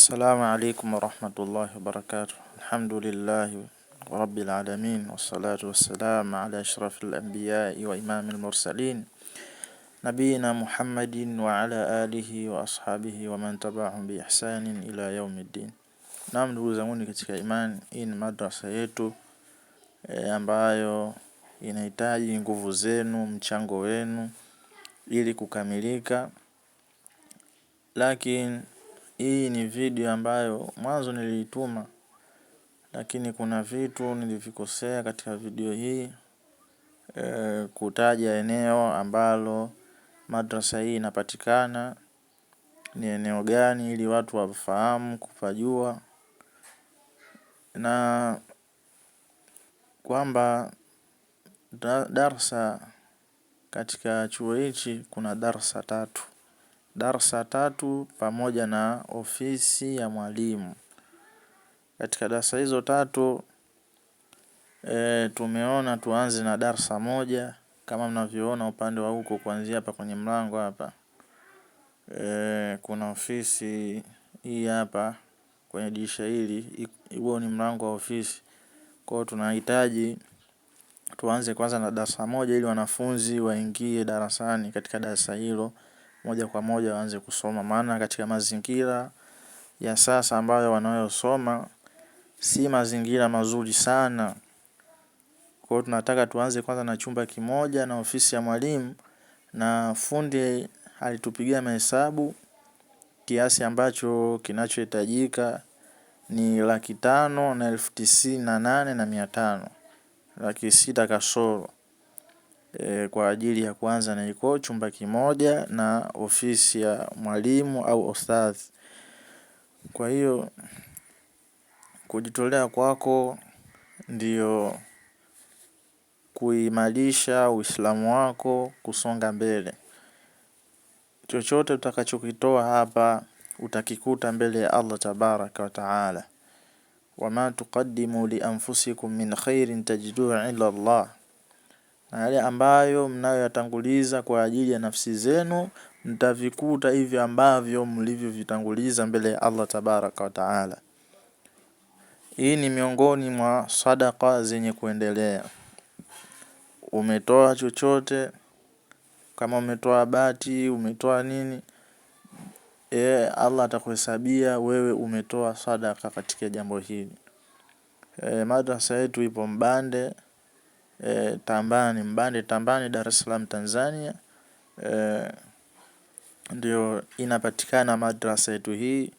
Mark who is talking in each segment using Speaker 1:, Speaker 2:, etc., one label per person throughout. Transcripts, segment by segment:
Speaker 1: السلام عليكم ورحمة الله وبركاته. الحمد لله رب العالمين، والصلاة والسلام على أشرف الأنبياء وإمام المرسلين نبينا محمد وعلى آله وأصحابه ومن تبعهم بإحسان إلى يوم الدين. Naam, ndugu zangu katika imani, hii ni madrasa yetu ambayo inahitaji nguvu zenu, mchango wenu ili kukamilika. Lakini hii ni video ambayo mwanzo niliituma, lakini kuna vitu nilivikosea katika video hii, kutaja eneo ambalo madrasa hii inapatikana ni eneo gani, ili watu wafahamu kupajua, na kwamba darasa katika chuo hichi kuna darasa tatu pamoja na ofisi ya mwalimu. Katika darasa hizo tatu tumeona tuanze na darasa moja, kama mnavyoona upande wa huko kuanzia hapa kwenye mlango hapa. Kuna ofisi hii hapa kwenye dirisha hili, huo ni mlango wa ofisi. Kwa hiyo tunahitaji tuanze kwanza na darasa moja ili wanafunzi waingie darasani katika darasa hilo moja kwa moja waanze kusoma, maana katika mazingira ya sasa ambayo wanayosoma si mazingira mazuri sana. Kwa hiyo tunataka tuanze kwanza na chumba kimoja na ofisi ya mwalimu, na fundi alitupigia mahesabu kiasi ambacho kinachohitajika ni 598,500, 600,000 kasoro kwa ajili ya kwanza na iko chumba kimoja na ofisi ya mwalimu au ustadhi. Kwa hiyo kujitolea kwako ndio kuimarisha Uislamu wako kusonga mbele. Chochote utakachokitoa hapa utakikuta mbele ya Allah tabaraka wa taala. Wama tuqaddimu li anfusikum min khairin tajiduhu ila Allah. Na yale ambayo mnayoyatanguliza kwa ajili ya nafsi zenu mtavikuta hivi ambavyo mlivyovitanguliza mbele ya Allah tabaraka wa taala. Hii ni miongoni mwa sadaqa zenye kuendelea. Umetoa chochote, kama umetoa bati, umetoa nini, Allah atakuhesabia wewe umetoa sadaqa katika jambo hili. Madrasa yetu ipo Mbande, Tambani, Dar es Salaam, Tanzania. Ndio inapatikana madrasa yetu hii.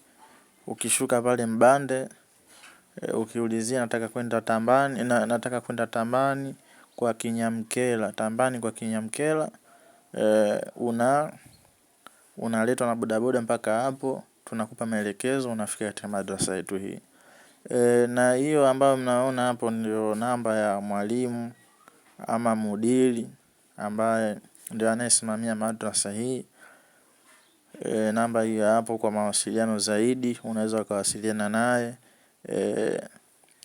Speaker 1: Ukishuka pale Mbande, ukiulizia nataka kwenda Tambani kwa Kinyamkela, Tambani kwa Kinyamkela, unaletwa na bodaboda mpaka hapo, tunakupa maelekezo, unafika katika madrasa yetu hii. Na hiyo ambayo mnaona hapo ndio namba ya mwalimu ama mudiri ambaye ndio anayesimamia madrasa hii. Namba hiyo hapo kwa mawasiliano zaidi, unaweza kuwasiliana naye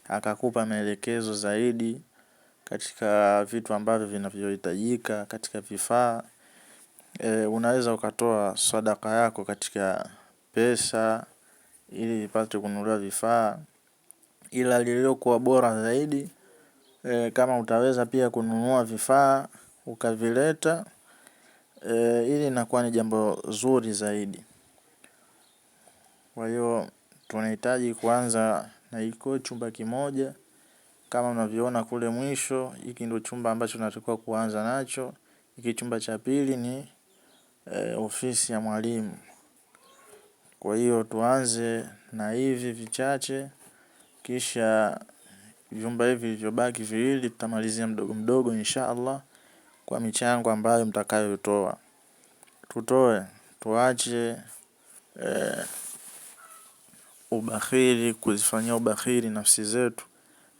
Speaker 1: akakupa maelekezo zaidi katika vitu ambavyo vinavyohitajika katika vifaa. Unaweza ukatoa sadaqa yako katika pesa ili ipate kununua vifaa, ila lililokuwa bora zaidi kama utaweza pia kununua vifaa ukavileta, ili inakuwa ni jambo zuri zaidi. Kwa hiyo tunahitaji kuanza na iko chumba kimoja kama unavyoona kule mwisho. Hiki ndio chumba ambacho tunatakiwa kuanza nacho. Hiki chumba cha pili ni ofisi ya mwalimu. Kwa hiyo tuanze na hivi vichache, kisha vyumba hivi vilivyobaki viwili tutamalizia mdogo mdogo inshallah kwa michango ambayo mtakayotoa. Tuache ubakhili, kuzifanyia ubakhili nafsi zetu,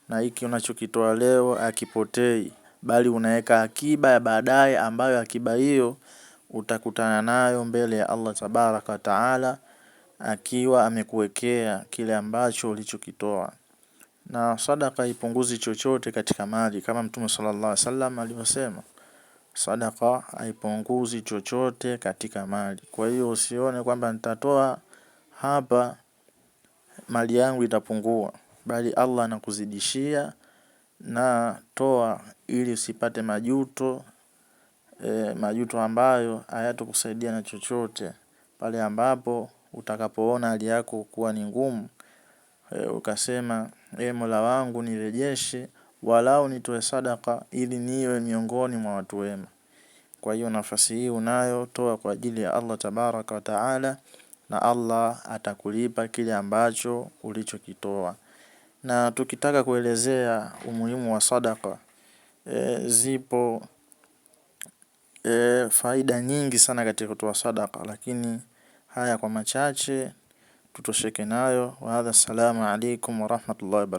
Speaker 1: na hiki unachokitoa leo hakipotei, bali unaweka akiba ya baadaye ambayo akiba hiyo utakutana nayo mbele ya Allah tabaraka wa taala akiwa amekuwekea kile ambacho ulichokitoa. Na sadaqa haipunguzi chochote katika mali, kama Mtume sallallahu alaihi wasallam alivyosema, sadaqa haipunguzi chochote katika mali. Kwa hiyo usione kwamba nitatoa hapa mali yangu itapungua, bali Allah anakuzidishia, na toa ili usipate majuto, majuto ambayo hayatakusaidia na chochote. Pale ambapo utakapoona hali yako kuwa ni ngumu, ukasema Mola wangu nirejeshe, walau nitoe sadaka ili niwe miongoni mwa watu wema. Kwa hiyo nafasi hii unayo, toa kwa ajili ya Allah tabaraka wa taala, na Allah atakulipa kile ambacho ulichokitoa. Na tukitaka kuelezea umuhimu wa sadaka, zipo faida nyingi sana katika kutoa sadaka, lakini haya kwa machache tutosheke nayo. Wa hadha, assalamu alaikum wa rahmatullahi wa barakatuh.